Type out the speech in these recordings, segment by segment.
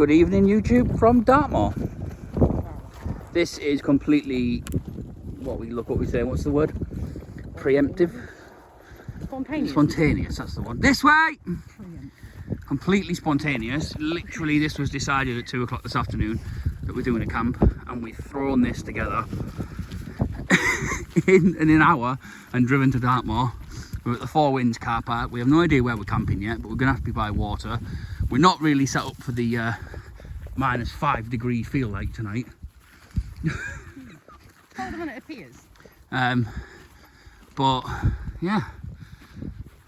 Good evening, YouTube from Dartmoor. This is completely what we say. What's the word? Preemptive. Spontaneous. That's the one. This way. Completely spontaneous. Literally, this was decided at 2 o'clock this afternoon that we're doing a camp, and we've thrown this together in an hour and driven to Dartmoor. We're at the Four Winds car park. We have no idea where we're camping yet, but we're gonna have to be by water. We're not really set up for the -5 degree feel like tonight. Colder than it appears. But yeah,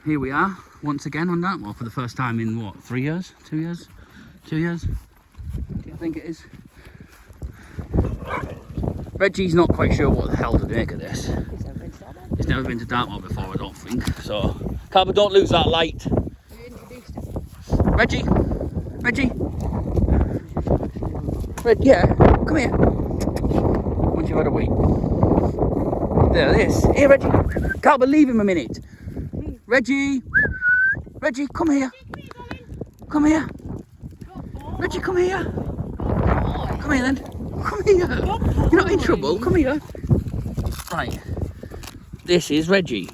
here we are once again on Dartmoor for the first time in what, 3 years? 2 years? 2 years? I think it is. Reggie's not quite sure what the hell to make of this. He's never been to Dartmoor before, I don't think. So, Calvin, don't lose that light. Reggie, yeah, come here. Once you've had a wee. There, this. Here, Reggie. Calvin, leave him a minute. Reggie, come here. Come here. Reggie, come here. Come here then. Come here. You're not in trouble. Come here. Right. This is Reggie.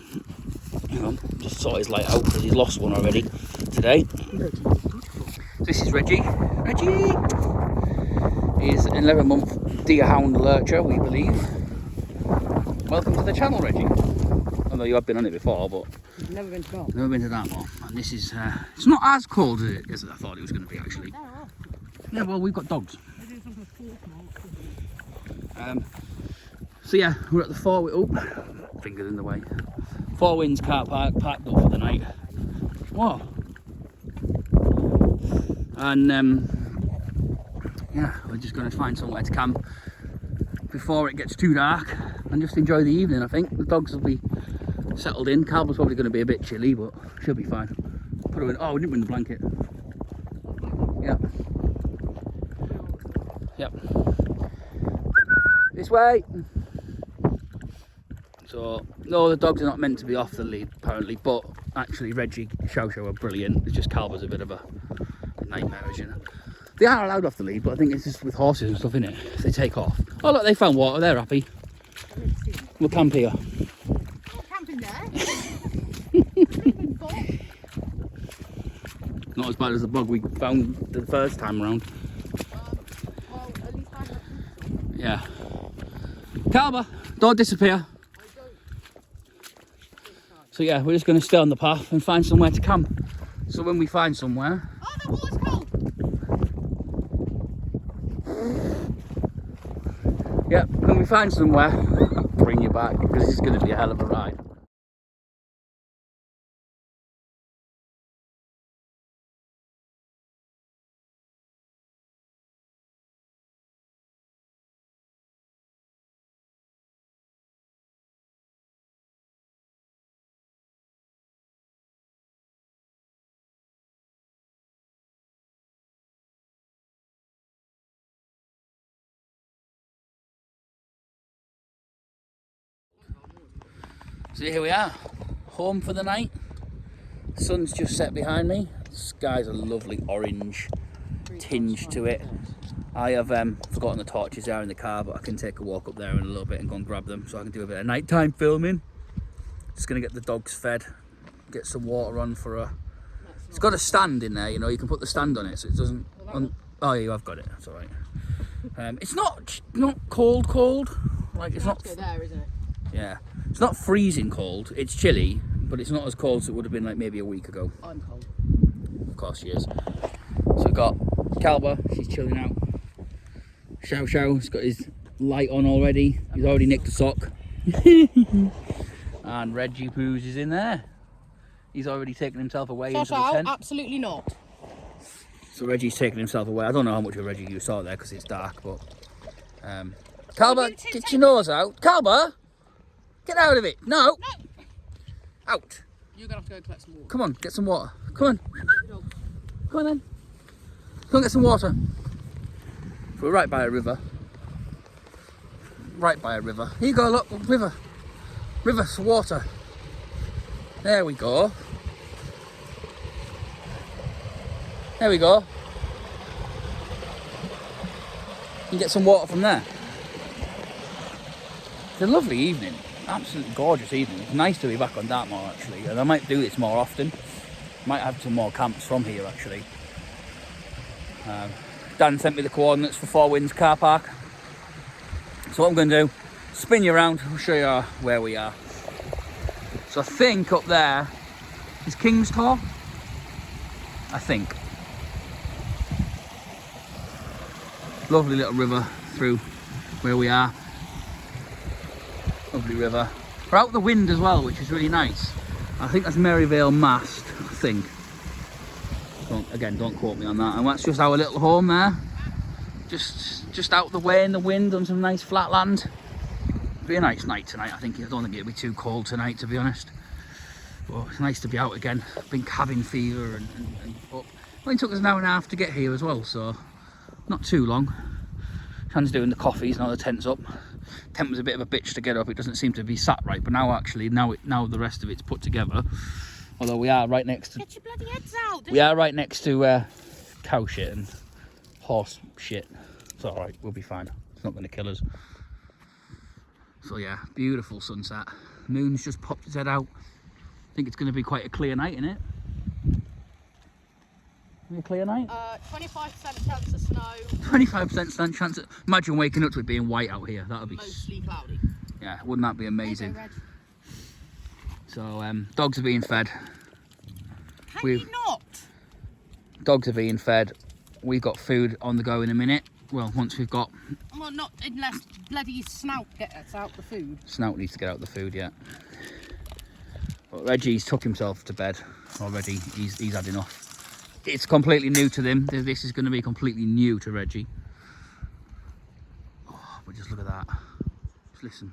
Hang on, just saw his light out because he's lost one already today. This is Reggie. Reggie is an 11-month deerhound lurcher, we believe. Welcome to the channel, Reggie. Although you have been on it before, but You've never been to Dartmoor. never been to Dartmoor. And this is, it's not as cold as I thought it was going to be, actually. Yeah, well, we've got dogs. So yeah, we're at the fingers in the way. Four Winds car park, parked up for the night. Whoa. And yeah, we're just going to find somewhere to camp before it gets too dark and just enjoy the evening. I think the dogs will be settled in. Calvin's probably going to be a bit chilly, but she'll be fine. Put her in. Oh, we didn't bring the blanket. Yep. Yep. This way. So, no, the dogs are not meant to be off the lead, apparently, but actually Reggie, Chow are brilliant. It's just Calva's a bit of a nightmare, as you know. They are allowed off the lead, but I think it's just with horses and stuff, innit? If they take off. Oh, look, they found water. They're happy. We'll camp here. Not camping there. Not as bad as the bug we found the first time around. Well, at least I have. Yeah. Calva, don't disappear. So yeah, we're just going to stay on the path and find somewhere to camp. So when we find somewhere... Oh, the water's cold! Yeah, when we find somewhere, I'll bring you back, because it's going to be a hell of a ride. So here we are, home for the night. Sun's just set behind me. The sky's a lovely orange tinge to it. I have forgotten the torches there in the car, but I can take a walk up there in a little bit and go and grab them so I can do a bit of nighttime filming. Just gonna get the dogs fed, get some water on for a... It's got a stand in there, you know, you can put the stand on it so it doesn't... Oh yeah, I've got it, that's alright. It's not cold, like it's not... there, isn't it? Yeah, it's not freezing cold, it's chilly, but it's not as cold as it would have been like maybe a week ago. I'm cold. Of course she is. So we've got Calva, she's chilling out. Show's got his light on already, he's already nicked a sock. And Reggie Poos is in there. He's already taken himself away into the tent. Absolutely not. So Reggie's taking himself away. I don't know how much of Reggie you saw there because it's dark, but... Calva, get your nose out. Calva! Get out of it! No! Out! You're going to have to go collect some water. Come on, get some water. Come on. Come on then. Go and get some water. We're right by a river. Right by a river. Here you go, look, river. River, water. There we go. There we go. and get some water from there. It's a lovely evening, absolutely gorgeous evening. It's nice to be back on Dartmoor actually, and I might do this more often. Might have some more camps from here actually. Dan sent me the coordinates for Four Winds car park. So what I'm going to do, spin you around, I'll show you where we are. So I think up there is King's Tor, I think. Lovely little river through where we are. Lovely river. We're out the wind as well, which is really nice. I think that's Maryvale Mast, I think. Don't quote me on that. And that's just our little home there. Just out the way in the wind on some nice flat land. Be a nice night tonight. I don't think it'll be too cold tonight, to be honest. But it's nice to be out again. Been cabin fever and up. It only took us an hour and a half to get here as well, so not too long. Shan's doing the coffees, now the tent's up. Tent was a bit of a bitch to get up. It doesn't seem to be sat right, but now actually now the rest of it's put together. Although we are right next to. Get your bloody heads out! We are right next to cow shit and horse shit. It's all right. We'll be fine. It's not going to kill us. So yeah, beautiful sunset. Moon's just popped its head out. I think it's going to be quite a clear night, isn't it? A clear night? 25% chance of snow. 25% chance. Imagine waking up to it being white out here. That would be mostly cloudy. Yeah, wouldn't that be amazing? There you go, Reg. So dogs are being fed. Can you not? Dogs are being fed. We've got food on the go in a minute. Well, once we've got. Well, not unless bloody Snout gets out the food. Snout needs to get out the food, yeah. But Reggie's took himself to bed already. He's had enough. It's completely new to them. This is going to be completely new to Reggie. Oh, but just look at that. Just listen.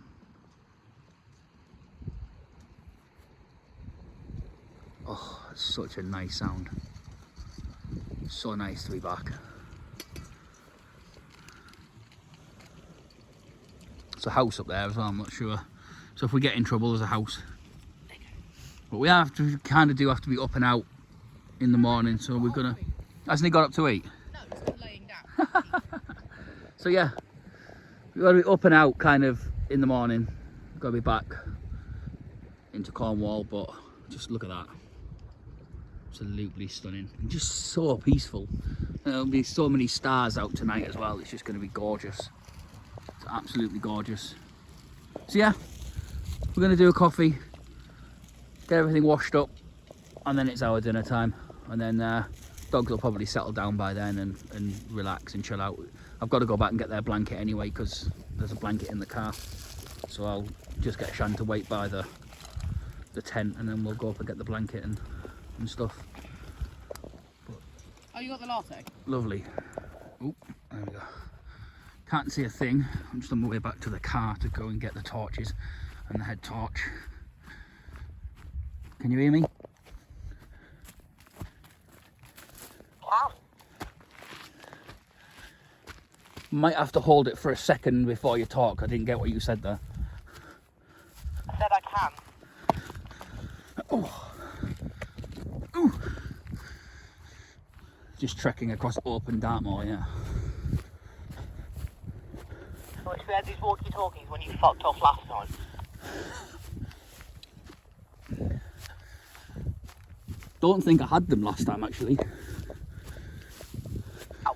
Oh, it's such a nice sound. So nice to be back. It's a house up there as well, I'm not sure. So if we get in trouble, there's a house. But we have to have to be up and out in the morning, so we're gonna. Hasn't he got up to eat? No, he's still laying down. So yeah, we've got to be up and out kind of in the morning. We've got to be back into Cornwall, but just look at that. Absolutely stunning and just so peaceful. There'll be so many stars out tonight as well. It's just going to be gorgeous. It's absolutely gorgeous. So yeah, we're going to do a coffee, get everything washed up, and then it's our dinner time. And then dogs will probably settle down by then and relax and chill out. I've got to go back and get their blanket anyway because there's a blanket in the car. So I'll just get Shan to wait by the tent, and then we'll go up and get the blanket and stuff. But oh, you got the latte? Lovely. Oh, there we go. Can't see a thing. I'm just on my way back to the car to go and get the torches and the head torch. Can you hear me? Wow. Might have to hold it for a second before you talk. I didn't get what you said there. I said I can. Oh. Ooh. Just trekking across open Dartmoor, yeah. I wish we had these walkie-talkies when you fucked off last time. Don't think I had them last time, actually. That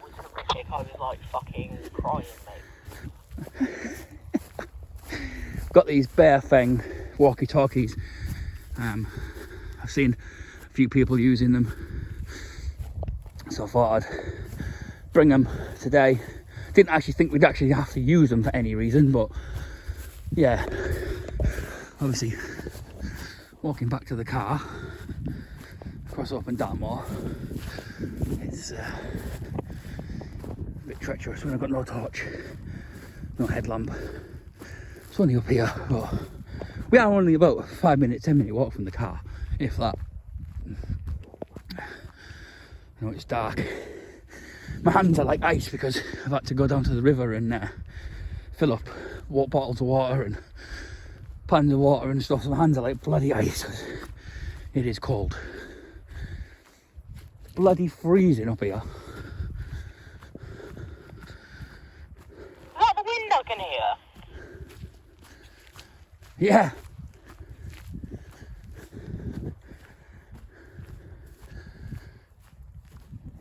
was horrific. I was like fucking crying, mate. Got these bare fang walkie-talkies. I've seen a few people using them, so I thought I'd bring them today. Didn't actually think we'd actually have to use them for any reason, but yeah, obviously walking back to the car across open Dartmoor, it's a bit treacherous when I've got no torch, no headlamp. It's only up here, but we are only about a 5-10 minute walk from the car, if that. I know it's dark. My hands are like ice because I've had to go down to the river and fill up bottles of water and pans of water and stuff. So my hands are like bloody ice. It is cold. Bloody freezing up here. Yeah.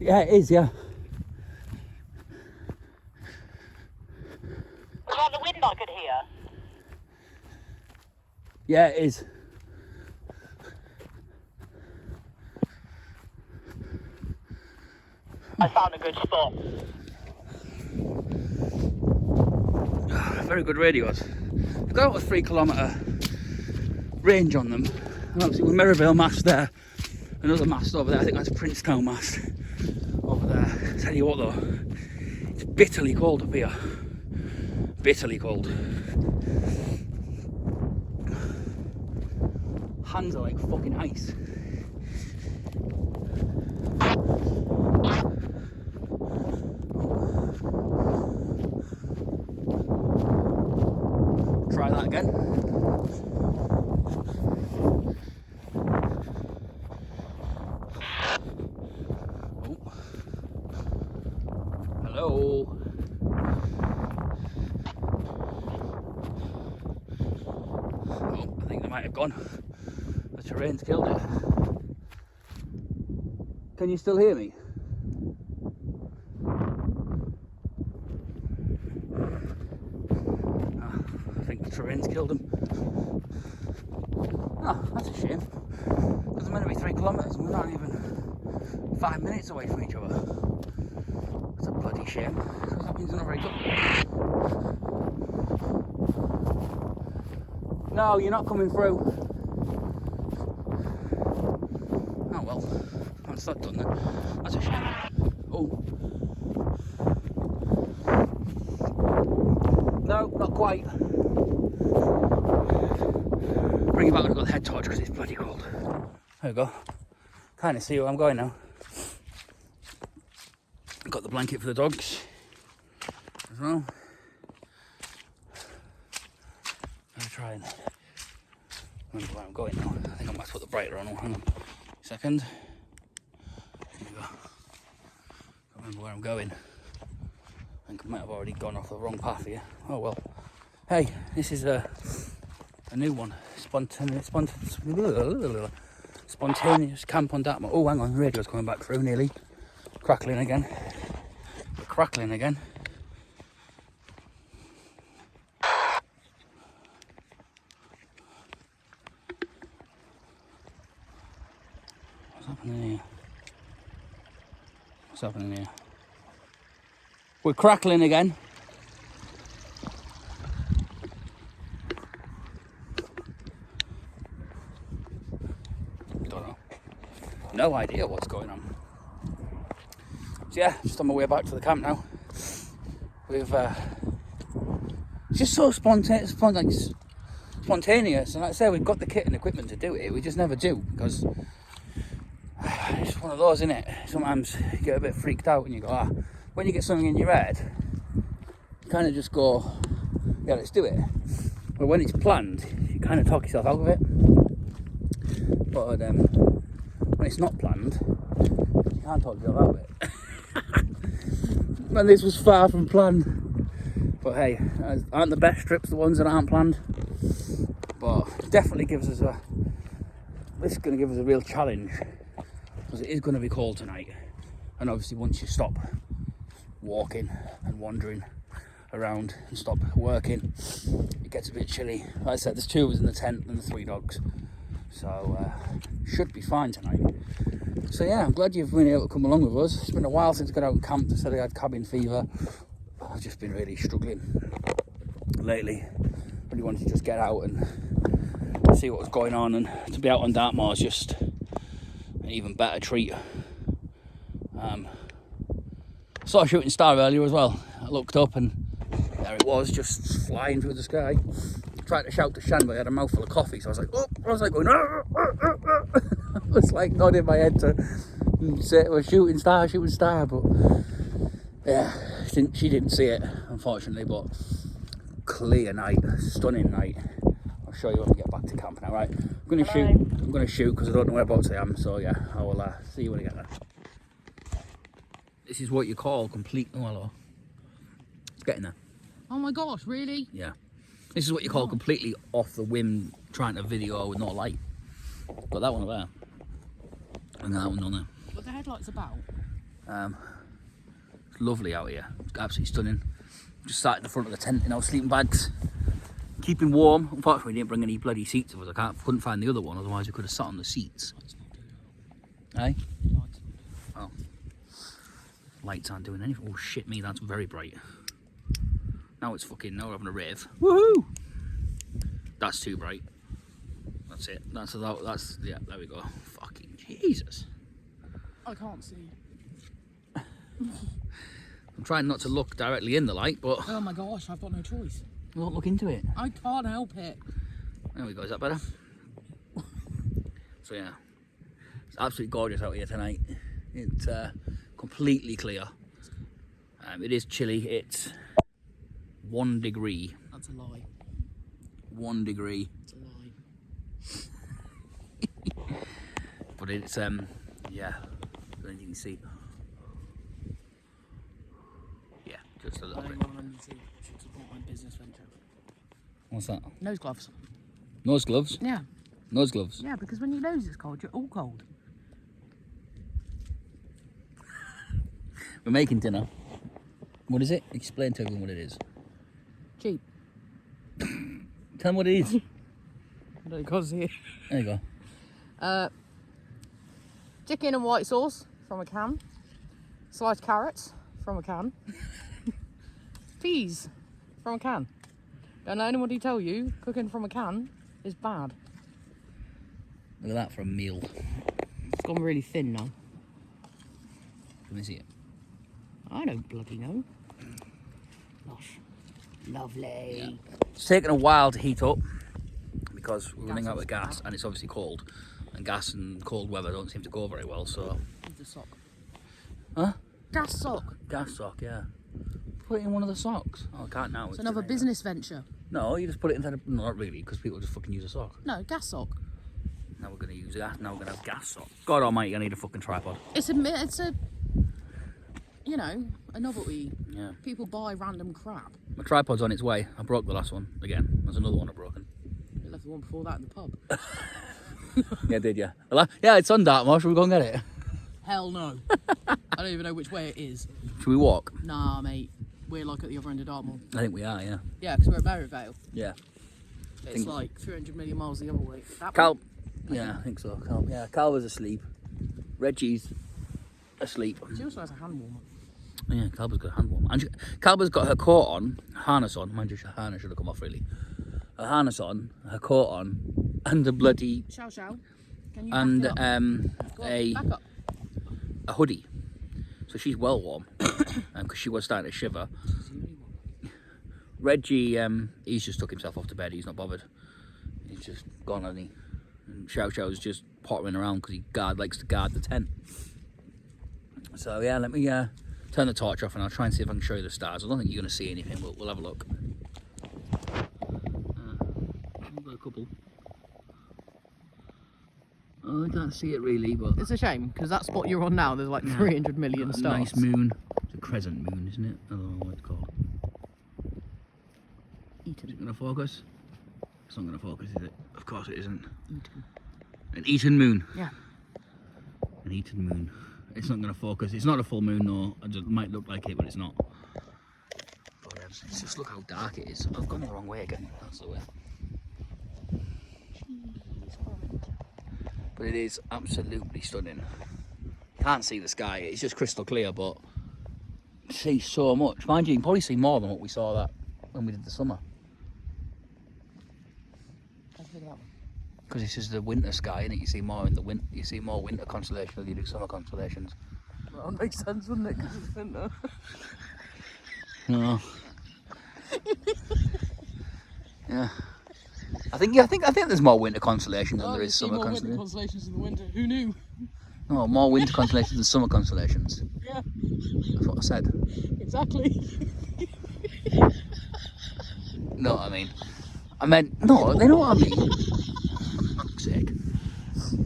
Yeah, it is, yeah. Was that the wind I could hear? Yeah, it is. I found a good spot. Very good radios. They've got about a 3 kilometre range on them. And obviously with Merivale mast there, another mast over there, I think that's Princetown mast over there. I tell you what though, it's bitterly cold up here. Bitterly cold. Hands are like fucking ice. Try that again. Oh. Hello. Oh, I think they might have gone. The terrain's killed it. Can you still hear me? I think the terrain's killed him. Oh, that's a shame. Because it's meant to be 3 kilometres and we're not even 5 minutes away from each other. That's a bloody shame. Because that means they're not very good. No, you're not coming through. Oh well, that's not done then. That's a shame. Oh. No, not quite. Bring it back when I've got the head torch because it's bloody cold. There we go. Kind of see where I'm going now. Got the blanket for the dogs as well. I'm trying. Remember where I'm going now. I think I might put the brighter on. Hang on a second. There we go. Can't remember where I'm going. I think I might have already gone off the wrong path here. Oh well. Hey, this is a new one. Spontaneous camp on Dartmoor. Oh, hang on, the radio's coming back through nearly. Crackling again. We're crackling again. What's happening here? What's happening here? We're crackling again. Don't know. No idea what's going on. So yeah, just on my way back to the camp now. We've it's just so spontaneous, and like I say, we've got the kit and equipment to do it. We just never do because it's one of those, isn't it? Sometimes you get a bit freaked out and you go, when you get something in your head, you kind of just go, yeah, let's do it. But when it's planned, you kind of talk yourself out of it. But when it's not planned, you can't talk yourself out of it. And this was far from planned. But hey, aren't the best trips the ones that aren't planned? But it definitely gives us this is going to give us a real challenge. Because it is going to be cold tonight. And obviously once you stop walking and wandering around and stop working, it gets a bit chilly. Like I said, there's 2 of us in the tent and the 3 dogs. So should be fine tonight. So yeah, I'm glad you've been able to come along with us. It's been a while since I got out and camped. I said I had cabin fever. I've just been really struggling lately. Really wanted to just get out and see what was going on, and to be out on Dartmoor is just an even better treat. Saw a shooting star earlier as well. I looked up and there it was, just flying through the sky. Tried to shout to Shan, but I had a mouthful of coffee, so I was like, oh, I was like going, I was like nodding my head to say it was shooting star, but yeah, she didn't see it, unfortunately. But clear night, stunning night. I'll show you when we get back to camp now, right? I'm going to shoot because I don't know whereabouts I am, so yeah, I will see you when I get there. This is what you call complete, oh hello. It's getting there. Oh my gosh, really? Yeah. This is what you call completely off the whim, trying to video with no light. Got that one up there. And that one on there. What the headlights about? It's lovely out here. It's absolutely stunning. Just sat in the front of the tent in our sleeping bags, keeping warm. Unfortunately, we didn't bring any bloody seats with us. Couldn't find the other one, otherwise we could have sat on the seats. Eh? Oh. Lights aren't doing anything. Oh shit me, that's very bright. Now it's fucking, now we're having a rave. Woohoo! That's too bright. That's it. That's, yeah, there we go. Fucking Jesus. I can't see. I'm trying not to look directly in the light, but... Oh my gosh, I've got no choice. You won't look into it. I can't help it. There we go, is that better? So yeah, it's absolutely gorgeous out here tonight. It's completely clear. It is chilly, it's 1 degree. That's a lie. 1 degree. It's a lie. But it's, yeah, I don't know if you can see. Yeah, just a little bit. Should support my business venture. What's that? Nose gloves. Nose gloves? Yeah. Nose gloves? Yeah, because when your nose is cold, you're all cold. We're making dinner. What is it? Explain to everyone what it is. Cheap. Tell them what it is. I don't can't see it. There you go. Chicken and white sauce from a can. Sliced carrots from a can. Peas from a can. Don't let anybody tell you cooking from a can is bad. Look at that for a meal. It's gone really thin now. Let me see it. I don't bloody know. Gosh. Lovely. Yeah. It's taken a while to heat up because we're running Gas out of is gas bad. and it's obviously cold. And gas and cold weather don't seem to go very well, so... Use the sock. Huh? Gas sock. Gas sock, yeah. Put it in one of the socks. Oh, I can't now. It's another business venture. No, you just put it inside a... No, not really, because people just fucking use a sock. No, gas sock. Now we're going to use gas. Now we're going to have gas sock. God almighty, I need a fucking tripod. It's a, you know, a novelty. Yeah. People buy random crap. My tripod's on its way. I broke the last one again. There's another one I've broken. You left the one before that in the pub. Yeah, I did, yeah. Yeah, it's on Dartmoor. Should we go and get it? Hell no. I don't even know which way it is. Should we walk? Nah, mate. We're like at the other end of Dartmoor. I think we are, yeah. Yeah, because we're at Merivale. Yeah. It's like 300 million miles the other way. That Cal... way. Yeah, I think so. Cal was asleep. Reggie's asleep. She also has a hand warmer. Yeah, Calba's got a hand warmer. And Calba's got her coat on, harness on. Mind you, her harness should have come off really. Her harness on, her coat on, and the bloody... Can you and back it up? Go on, back up. a hoodie. So she's well warm because she was starting to shiver. Reggie, he's just took himself off to bed. He's not bothered. He's just gone, hasn't he? And Xiao Xiao's just pottering around because he likes to guard the tent. So yeah, let me turn the torch off and I'll try and see if I can show you the stars. I don't think you're going to see anything, but we'll have a look. We've got a couple. Oh, I can't see it really, but... It's a shame, because that spot you're on now, there's like 300 million stars. Nice moon. It's a crescent moon, isn't it? I don't know what it's called. Eaton. Is it going to focus? It's not going to focus, is it? Of course it isn't. Eaton. An Eaton moon. Yeah. An Eaton moon. It's not going to focus. It's not a full moon though. It might look like it, but it's not. But it's just look how dark it is. I've gone the wrong way again. That's the way. But it is absolutely stunning. Can't see the sky. It's just crystal clear, but you see so much. Mind you, you can probably see more than what we saw that when we did the summer. Because this is the winter sky, and you see more in the winter. You see more winter constellations than you do summer constellations. Well, that makes sense, wouldn't it? Because it's winter. No. Yeah. I think there's more winter constellations than there is summer winter constellations. constellations in the winter. Who knew? No, more winter constellations than summer constellations. Yeah. That's what I said. Exactly. No, I mean. I meant, no, they know what I mean. For fuck's sake.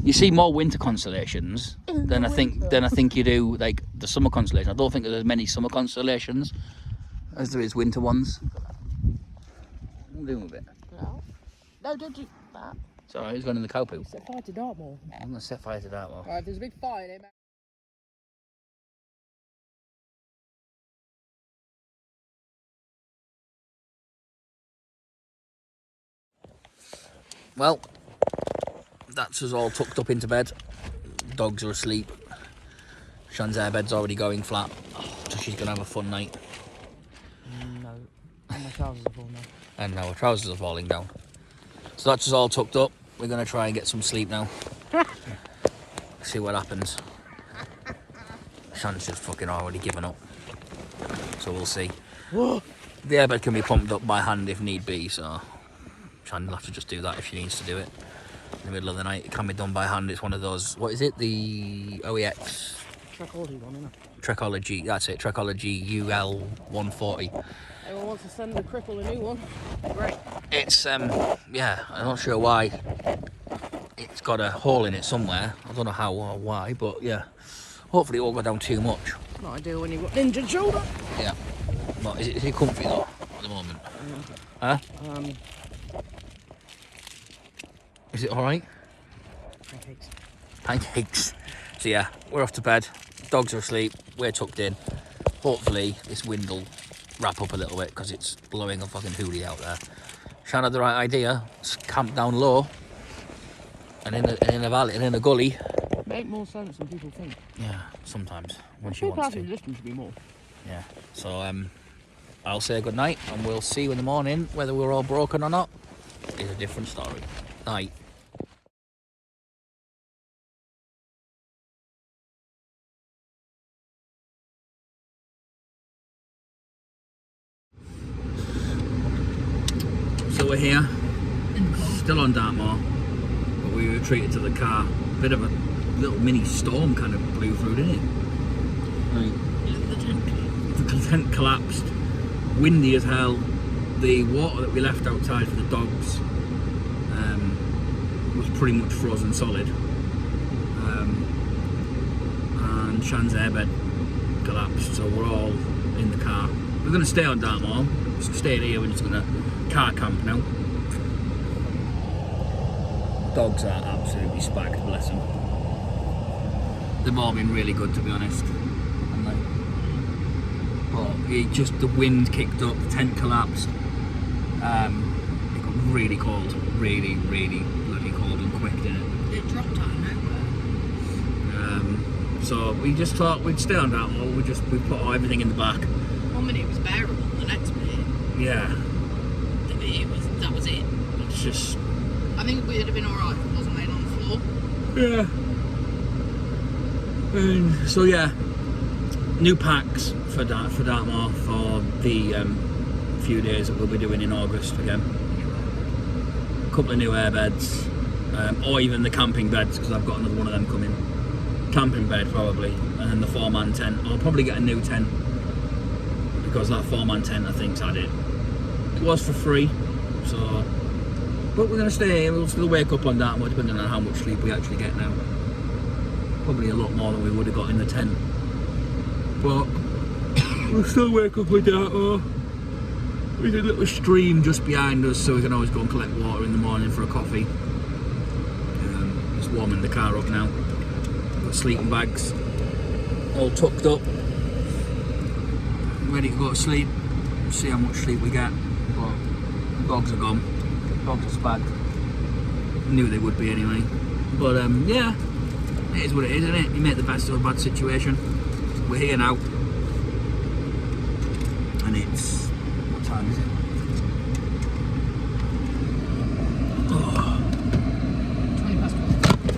You see more winter constellations than I think you do like the summer constellation. I don't think there's as many summer constellations as there is winter ones. I'm doing with it. No. No, don't do that. It's alright, it's going in the cow poo. Set fire to Dartmoor. I'm going to set fire to Dartmoor. Right, if there's a big fire in it, man. Well, that's us all tucked up into bed. Dogs are asleep. Shan's airbed's already going flat, so she's going to have a fun night. No. And my trousers are full now. And now our trousers are falling down. So that's us all tucked up. We're going to try and get some sleep now. See what happens. Shan's just fucking already given up. So we'll see. The airbed can be pumped up by hand if need be, so Shan will have to just do that if she needs to do it. In the middle of the night, it can be done by hand. It's one of those, what is it? The OEX? Trekology one, isn't it? Trekology, that's it. Trekology UL 140. Anyone wants to send the cripple a new one? Great. It's, yeah, I'm not sure why. It's got a hole in it somewhere. I don't know how or why, but yeah. Hopefully it won't go down too much. Not ideal when you've got ninja shoulder. Yeah. But is it comfy though, at the moment? Huh? Is it alright? Pancakes. Pancakes. So yeah, we're off to bed. Dogs are asleep. We're tucked in. Hopefully this wind will wrap up a little bit because it's blowing a fucking hoolie out there. Shan had the right idea. Camp down low and in a valley and in a gully. Make more sense than people think. Yeah, sometimes when she wants to. Distance to be more. Yeah. So I'll say good night and we'll see you in the morning. Whether we're all broken or not is a different story. Night. So we're here, still on Dartmoor, but we were treated to the car. Bit of a little mini storm kind of blew through, didn't it? Right. The tent collapsed, windy as hell. The water that we left outside for the dogs was pretty much frozen solid. And Shan's airbed collapsed, so we're all in the car. We're going to stay on Dartmoor, just stay here, we're just going to car camp now. Dogs are absolutely spacked, bless them. They've all been really good, to be honest. But the wind kicked up, the tent collapsed. It got really cold, really bloody cold and quick, didn't it? It dropped out of nowhere. So we just thought we'd stay on Dartmoor. We put everything in the back. 1 minute it was bearable, the next minute Yeah. That was it. It's just. I think we'd have been alright if it wasn't laid on the floor. Yeah. And so yeah, new packs for Dartmoor for the few days that we'll be doing in August again. A couple of new airbeds, or even the camping beds because I've got another one of them coming. Camping bed probably, and then the 4-man tent. I'll probably get a new tent because that 4-man tent I think's had it. It was for free, so. But we're going to stay here. We'll still wake up on Dartmoor depending on how much sleep we actually get now. Probably a lot more than we would have got in the tent. But we'll still wake up with Dartmoor. There's a little stream just behind us so we can always go and collect water in the morning for a coffee. Just warming the car up now. Got sleeping bags all tucked up. Ready to go to sleep. See how much sleep we get. But the dogs are gone. Dogs are spagged. Knew they would be anyway. But yeah, it is what it is, isn't it? You make the best of a bad situation. We're here now. And it's, what time is it?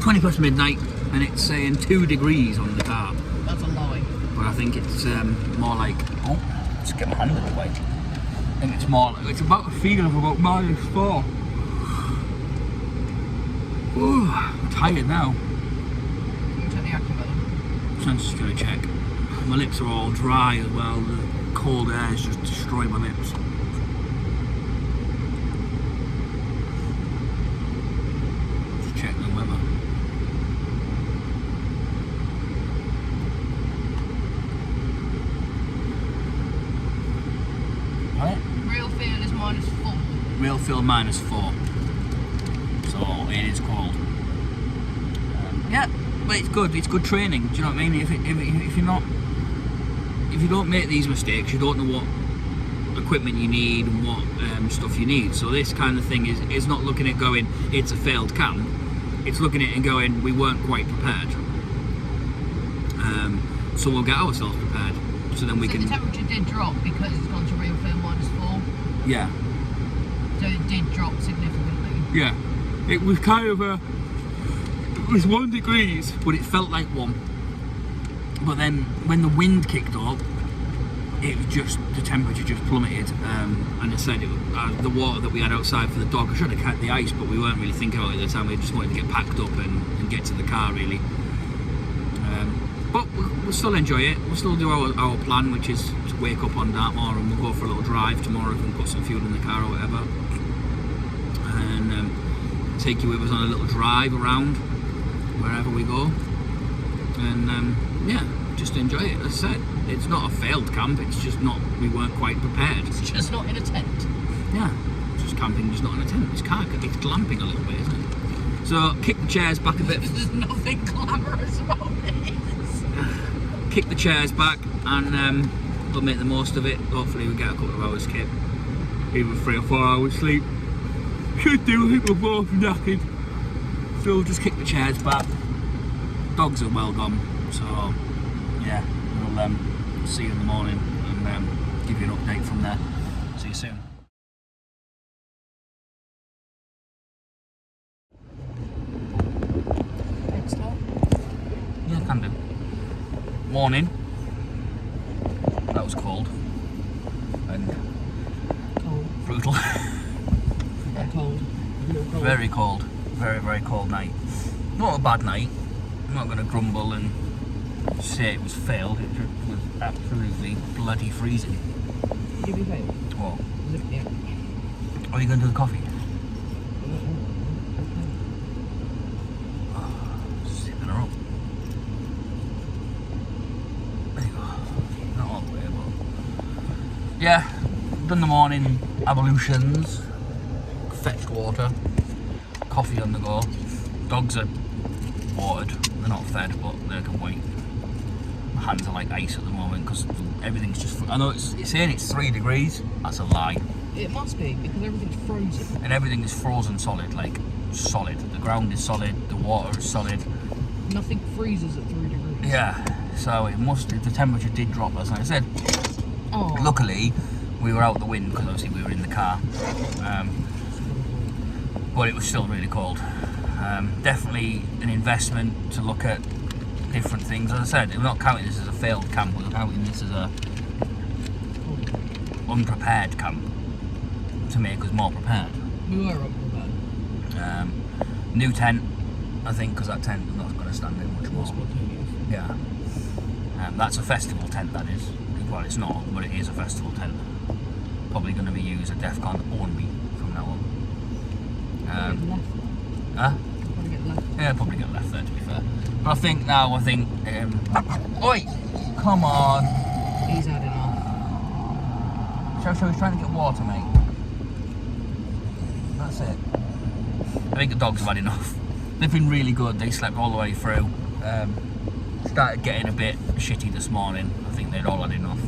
20 past midnight, and it's saying 2 degrees on the car. That's a lie. But I think it's more like, oh, let's get my hand in the way. I think it's more like, it's about a feeling of about -4. Ooh, I'm tired now. Check the activator. So I'm just going to check. My lips are all dry as well. The cold air is just destroying my lips. Just check the weather. Real feel is -4. real feel -4. So it is cold. Yeah, but it's good. It's good training. Do you know what I mean? If you don't make these mistakes, you don't know what equipment you need and what stuff you need. So this kind of thing is not looking at going, it's a failed camp. It's looking at it and going, we weren't quite prepared. So we'll get ourselves prepared. So then we can. The temperature did drop because it's gone to real feel -4. Yeah. So it did drop significantly. Yeah. It was kind of it was 1 degrees, but it felt like 1. But then when the wind kicked up, it was just, the temperature just plummeted. And I said, the water that we had outside for the dog, I should have kept the ice, but we weren't really thinking about it at the time. We just wanted to get packed up and get to the car, really. But we'll still enjoy it. We'll still do our plan, which is to wake up on Dartmoor, and we'll go for a little drive tomorrow and put some fuel in the car or whatever. And take you with us on a little drive around wherever we go. And yeah, just enjoy it. As I said, it's not a failed camp, it's just not, we weren't quite prepared. It's just not in a tent. Yeah, it's just camping, just not in a tent. It's glamping a little bit, isn't it? So, kick the chairs back a bit. There's nothing glamorous about this. Kick the chairs back and we'll make the most of it. Hopefully we get a couple of hours kip. Even 3 or 4 hours sleep. Should do, I think we're both knackered. So we'll just kick the chairs back. Dogs are well gone, so yeah, we'll see you in the morning and give you an update from there. See you soon. Yeah, can do. Morning. That was cold. And Cold. brutal. Cold. Very cold. Very, very cold night. Not a bad night. I'm not going to grumble and say it was failed. It just was absolutely bloody freezing. Give me fail. What? Yeah. Are you going to do the coffee? Sipping her up. There you go. Not all the way, but yeah, done the morning ablutions, fetched water, coffee on the go. Dogs are watered, they're not fed, but they can wait. My hands are like ice at the moment because everything's just. I know it's saying it's 3 degrees. That's a lie. It must be because everything's frozen. And everything is frozen solid, like solid. The ground is solid, the water is solid. Nothing freezes at 3 degrees. Yeah, so it must. The temperature did drop, as I said. Oh. Luckily, we were out the wind because obviously we were in the car. But it was still really cold. Definitely an investment to look at different things. As I said, we're not counting this as a failed camp, we're counting this as a unprepared camp to make us more prepared. We were unprepared. New tent, I think, because that tent is not going to stand in much more. Yeah. That's a festival tent, that is. Well, it's not, but it is a festival tent. Probably going to be used at DEFCON only from now on. Huh? Yeah, probably get left there, to be fair. But I think now, oi! Come on! He's had enough. So he's trying to get water, mate. That's it. I think the dogs have had enough. They've been really good. They slept all the way through. Started getting a bit shitty this morning. I think they'd all had enough.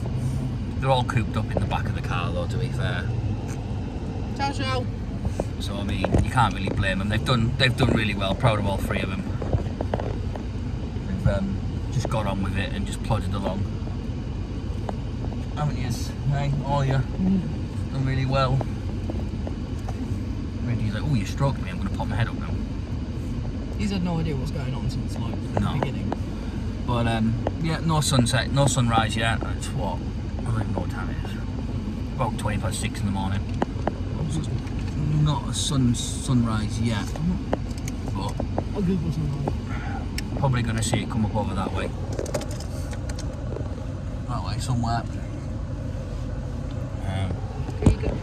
They're all cooped up in the back of the car, though, to be fair. Ciao, ciao. So I mean, you can't really blame them. They've done really well. Proud of all 3 of them. They've just got on with it and just plodded along. Haven't you? Hey, all you done really well. Reggie's like, oh, you stroked me. I'm going to pop my head up now. He's had no idea what's going on since like No. the beginning. But yeah, no sunset, no sunrise yet. It's what? I don't even know what time it is. About 6:20 in the morning. Not a sunrise yet, but I'll Google sunrise. probably going to see it come up over that way. That way somewhere. Here you go.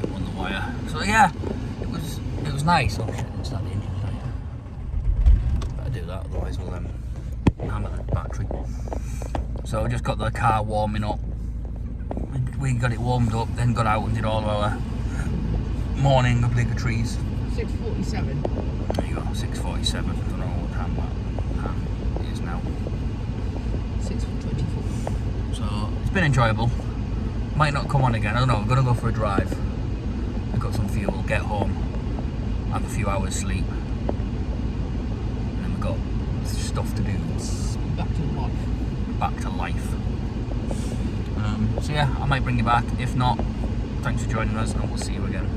Get on the wire. So yeah, it was nice. Oh shit, it's not the engine light. Better do that, otherwise we'll hammer the battery. So I just got the car warming up. We got it warmed up, then got out and did all of our morning obligatories. 6:47. There you go, 6:47. I don't know what time that is now. 6:24. So it's been enjoyable. Might not come on again. I don't know. I'm gonna go for a drive. I've got some fuel. Get home. Have a few hours sleep. And then we've got stuff to do. Back to life. Back to life. So yeah, I might bring you back. If not, thanks for joining us, and we'll see you again.